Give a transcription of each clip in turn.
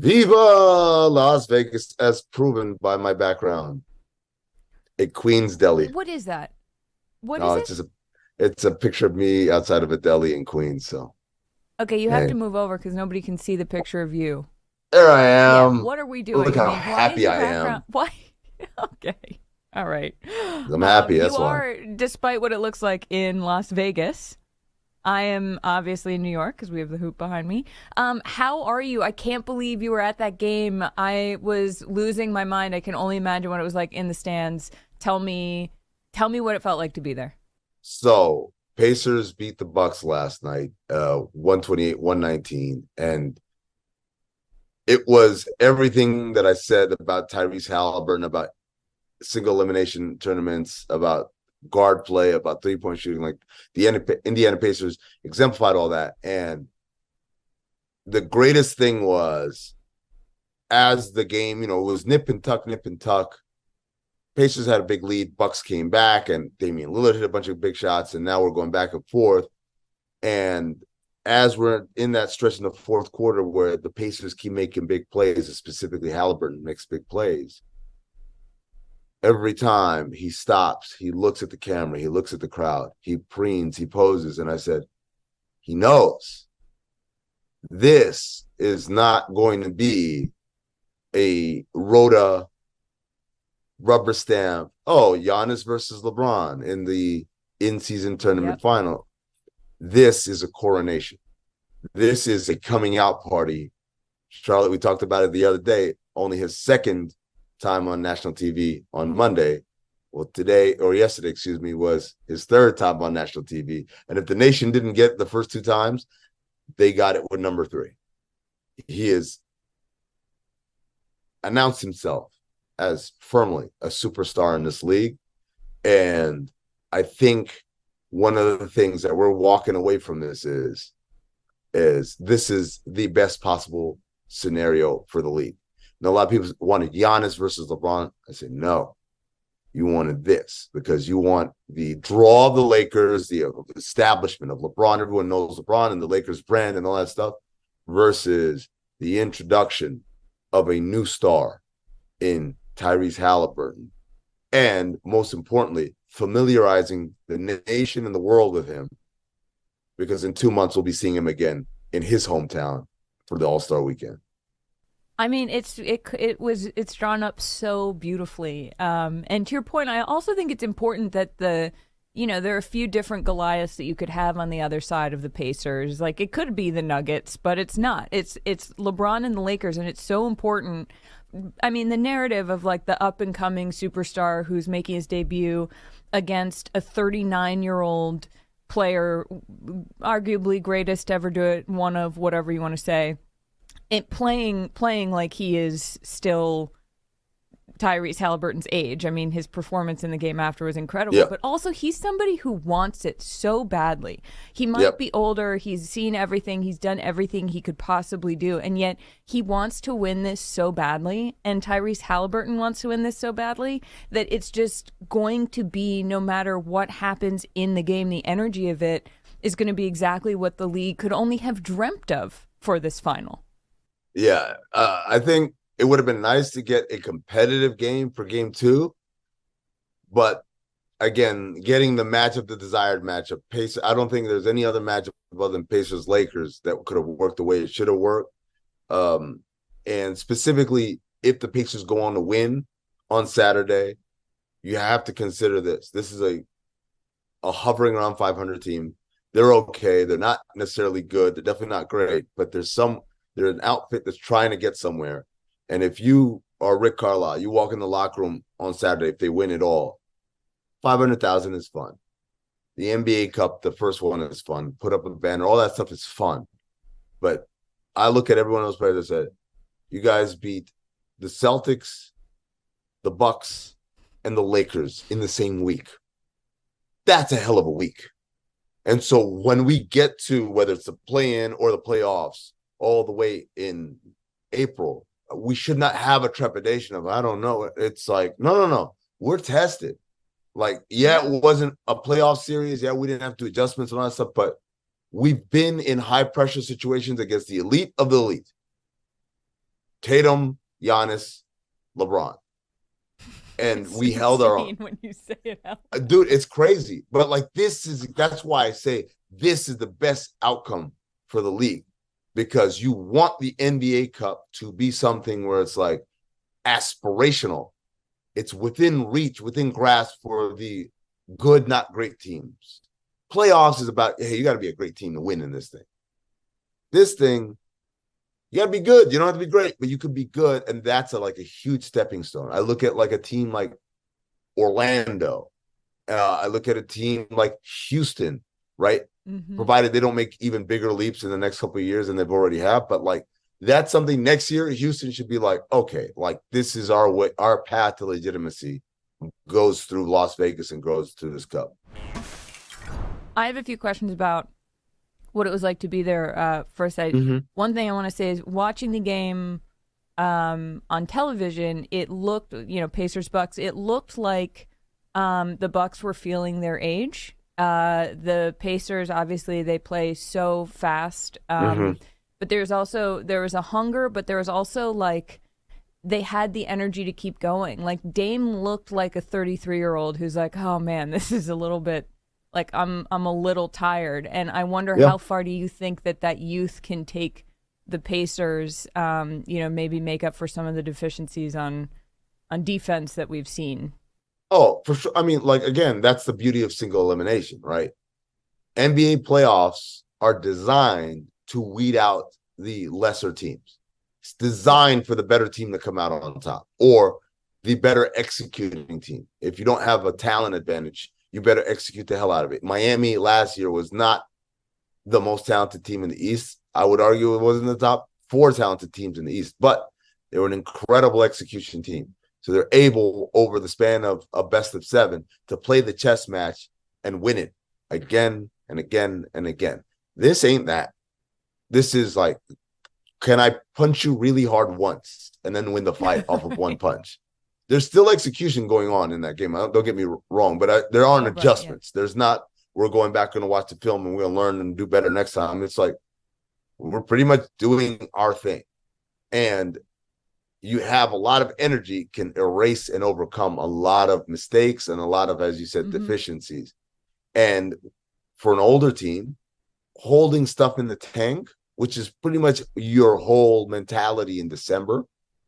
Viva Las Vegas, as proven by my background. A Queens deli. What is that? What is No, it? it's a picture of me outside of a deli in Queens. So Okay, you have to hey, move over because nobody can see the picture of you. there I Yeah, am. what are we Look doing? I how mean, why is happy your I background? am. Why? Okay, all right. I'm happy. You That's why. are, despite what it looks like in Las Vegas. I am obviously in New York because we have the hoop behind me. How are you? I can't believe you were at that game. I was losing my mind. I can only imagine what it was like in the stands. Tell me what it felt like to be there. So Pacers beat the Bucks last night, 128-119, and it was everything that I said about Tyrese Haliburton, about single elimination tournaments, about guard play, about 3-point shooting. Like the Indiana Pacers exemplified all that. And the greatest thing was, as the game, it was nip and tuck. Pacers had a big lead. Bucks came back, and Damian Lillard hit a bunch of big shots, and now we're going back and forth. And as we're in that stretch in the fourth quarter where the Pacers keep making big plays, and specifically Haliburton makes big plays, every time he stops, he looks at the camera, he looks at the crowd, he preens, he poses. And I said, he knows this is not going to be a rota rubber stamp. Oh, Giannis versus LeBron in the in-season tournament Yep. final. This is a coronation. This is a coming out party. Charlotte, we talked about it the other day, only his second time on national TV on Monday. Well, today or yesterday, excuse me, was his third time on national TV. And if the nation didn't get the first two times, they got it with number 3. He has announced himself as firmly a superstar in this league. And I think one of the things that we're walking away from this is this is the best possible scenario for the league. Now, a lot of people wanted Giannis versus LeBron. I said, no, you wanted this because you want the draw of the Lakers, the establishment of LeBron. Everyone knows LeBron and the Lakers brand and all that stuff versus the introduction of a new star in Tyrese Haliburton. And most importantly, familiarizing the nation and the world with him, because in 2 months we'll be seeing him again in his hometown for the All-Star weekend. I mean, it's drawn up so beautifully. And to your point, I also think it's important that there are a few different Goliaths that you could have on the other side of the Pacers. Like it could be the Nuggets, but it's not. It's LeBron and the Lakers, and it's so important. I mean, the narrative of like the up and coming superstar who's making his debut against a 39-year-old player, arguably greatest to ever do it, one of whatever you want to say, it playing like he is still Tyrese Haliburton's age. I mean, his performance in the game after was incredible, Yep. but also he's somebody who wants it so badly. He might Yep. be older, he's seen everything, he's done everything he could possibly do, and yet he wants to win this so badly, and Tyrese Haliburton wants to win this so badly that it's just going to be, no matter what happens in the game, the energy of it is going to be exactly what the league could only have dreamt of for this final. Yeah. I think it would have been nice to get a competitive game for game 2. But again, getting the matchup, the desired matchup, Pacers, I don't think there's any other matchup other than Pacers Lakers that could have worked the way it should have worked. And specifically, if the Pacers go on to win on Saturday, you have to consider this. This is a hovering around 500 team. They're okay. They're not necessarily good. They're definitely not great, but they're an outfit that's trying to get somewhere. And if you are Rick Carlisle, you walk in the locker room on Saturday, if they win it all, 500,000 is fun. The NBA Cup, the first one, is fun. Put up a banner, all that stuff is fun. But I look at every one of those players and said, you guys beat the Celtics, the Bucks, and the Lakers in the same week. That's a hell of a week. And so when we get to whether it's the play-in or the playoffs all the way in April, we should not have a trepidation of, I don't know. It's like, no. We're tested. Like, yeah, it wasn't a playoff series. Yeah, we didn't have to do adjustments and all that stuff, but we've been in high pressure situations against the elite of the elite Tatum, Giannis, LeBron. And It's we held our own. when you say it out. Dude, it's crazy. But like that's why I say this is the best outcome for the league, because you want the NBA Cup to be something where it's like aspirational. It's within reach, within grasp for the good, not great teams. Playoffs is about, hey, you got to be a great team to win in this thing. This thing, you got to be good. You don't have to be great, but you could be good. And that's like a huge stepping stone. I look at like a team like Orlando. I look at a team like Houston, right? Mm-hmm. Provided they don't make even bigger leaps in the next couple of years than they've already have. But like, that's something next year, Houston should be like, okay, like this is our way, our path to legitimacy goes through Las Vegas and goes through this cup. I have a few questions about what it was like to be there. First, one thing I want to say is watching the game on television, it looked, Pacers Bucks, it looked like the Bucks were feeling their age. The Pacers, obviously, they play so fast. But there was a hunger, but there was also like they had the energy to keep going. Like Dame looked like a 33-year-old who's like, oh man, this is a little bit like I'm a little tired. And I wonder how far do you think that youth can take the Pacers, maybe make up for some of the deficiencies on defense that we've seen? Oh, for sure. I mean, like, again, that's the beauty of single elimination, right? NBA playoffs are designed to weed out the lesser teams. It's designed for the better team to come out on top, or the better executing team. If you don't have a talent advantage, you better execute the hell out of it. Miami last year was not the most talented team in the East. I would argue it wasn't the top 4 talented teams in the East, but they were an incredible execution team. So they're able, over the span of a best of 7, to play the chess match and win it again and again and again. This ain't that. This is like, can I punch you really hard once and then win the fight off of one punch? There's still execution going on in that game. Don't get me wrong, but there aren't adjustments. There's not, we're going back and watch the film and we're going to learn and do better next time. It's like, we're pretty much doing our thing. And you have a lot of energy, can erase and overcome a lot of mistakes and a lot of, as you said, deficiencies. And for an older team, holding stuff in the tank, which is pretty much your whole mentality in December.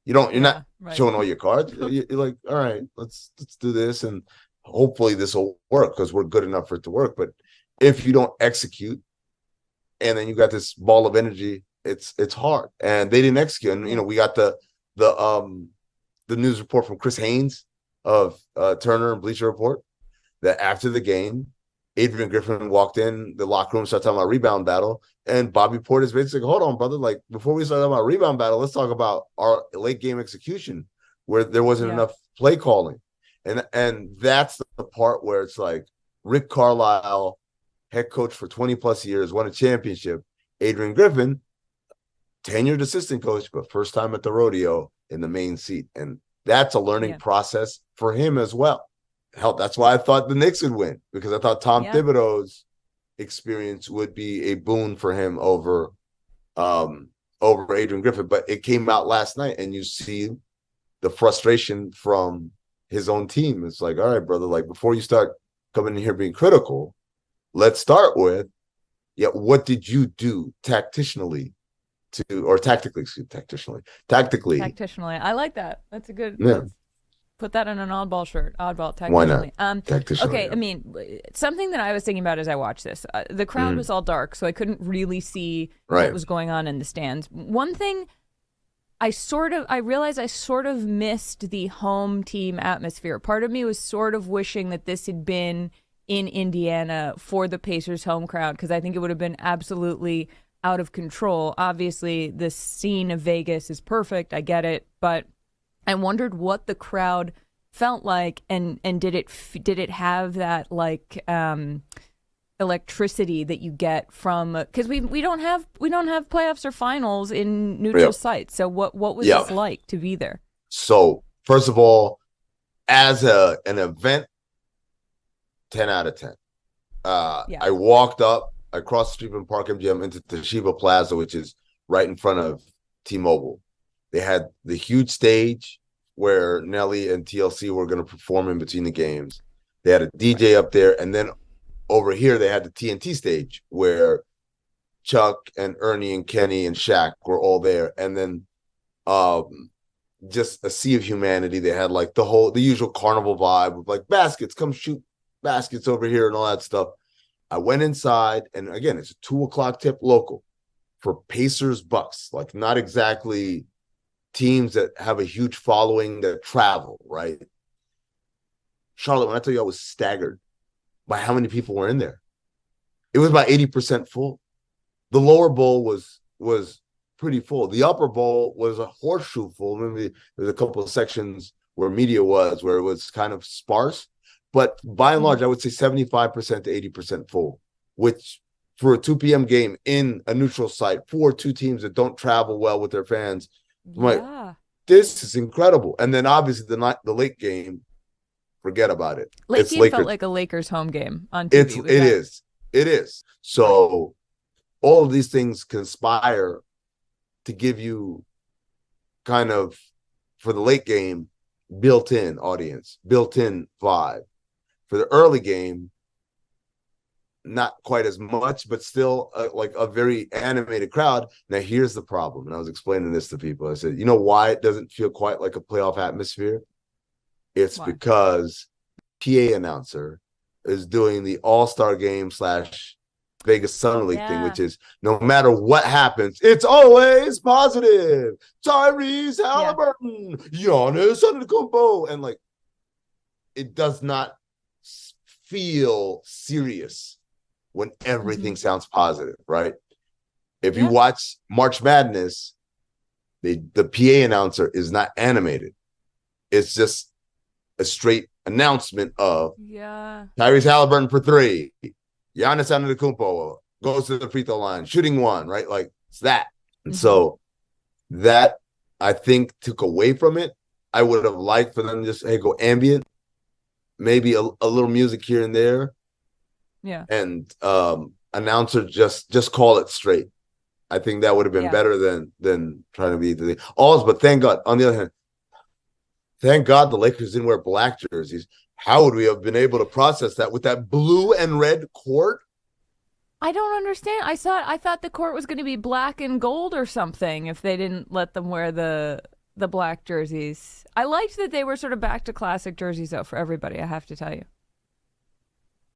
You're not showing all your cards. You're like, all right, let's do this, and hopefully this will work because we're good enough for it to work. But if you don't execute, and then you got this ball of energy, it's hard. And they didn't execute. And we got the news report from Chris Haynes of Turner and Bleacher Report that after the game, Adrian Griffin walked in the locker room, started talking about rebound battle, and Bobby Portis basically like, hold on, brother. Like, before we start talking about rebound battle, let's talk about our late game execution where there wasn't enough play calling. And that's the part where it's like Rick Carlisle, head coach for 20 plus years, won a championship. Adrian Griffin, tenured assistant coach, but first time at the rodeo in the main seat. And that's a learning process for him as well. Hell, that's why I thought the Knicks would win, because I thought Tom Thibodeau's experience would be a boon for him over Adrian Griffin. But it came out last night, and you see the frustration from his own team. It's like, all right, brother, like, before you start coming in here being critical, let's start with, what did you do tactically? Tactically. I like that. That's a good. Yeah. Put that on an oddball shirt. Oddball, tactically. Why not? Okay, I mean, something that I was thinking about as I watched this, the crowd was all dark, so I couldn't really see what was going on in the stands. One thing I realized I sort of missed the home team atmosphere. Part of me was sort of wishing that this had been in Indiana for the Pacers home crowd, because I think it would have been absolutely out of control. Obviously, the scene of Vegas is perfect. I get it, but I wondered what the crowd felt like, and did it have that like electricity that you get from, because we don't have playoffs or finals in neutral sites. So what was this like to be there? So first of all, as an event, 10 out of 10. I walked up across the street from Park MGM into Toshiba Plaza, which is right in front of T-Mobile. They had the huge stage where Nelly and TLC were going to perform in between the games. They had a DJ up there, and then over here they had the TNT stage where Chuck and Ernie and Kenny and Shaq were all there, and then just a sea of humanity. They had like the usual carnival vibe with like baskets, come shoot baskets over here and all that stuff. I went inside, and again, it's a 2:00 tip local for Pacers Bucks, like not exactly teams that have a huge following that travel, right? Charlotte, when I tell you I was staggered by how many people were in there, it was about 80% full. The lower bowl was pretty full. The upper bowl was a horseshoe full. Maybe there's a couple of sections where media was, where it was kind of sparse. But by and large, I would say 75% to 80% full, which for a 2 p.m. game in a neutral site for two teams that don't travel well with their fans, I'm like, this is incredible. And then obviously the late game, forget about it. Late game felt like a Lakers home game on TV. It is. So all of these things conspire to give you kind of, for the late game, built-in audience, built-in vibe. For the early game, not quite as much, but still like a very animated crowd. Now, here's the problem. And I was explaining this to people. I said, you know why it doesn't feel quite like a playoff atmosphere? It's because PA announcer is doing the All-Star game / Vegas Summer League thing, which is no matter what happens, it's always positive. Tyrese Haliburton, Giannis Antetokounmpo, and like it does not feel serious when everything sounds positive, right? If you watch March Madness, the PA announcer is not animated. It's just a straight announcement of Tyrese Haliburton for 3. Giannis Antetokounmpo goes to the free throw line, shooting 1, right? Like it's that. And so that I think took away from it. I would have liked for them to just, hey, go ambient, maybe a little music here and there. Yeah. And announcer just call it straight. I think that would have been better than trying to be the alls. But thank God, on the other hand, thank God the Lakers didn't wear black jerseys. How would we have been able to process that with that blue and red court? I don't understand. I thought the court was going to be black and gold or something if they didn't let them wear the black jerseys. I liked that they were sort of back to classic jerseys though for everybody, I have to tell you.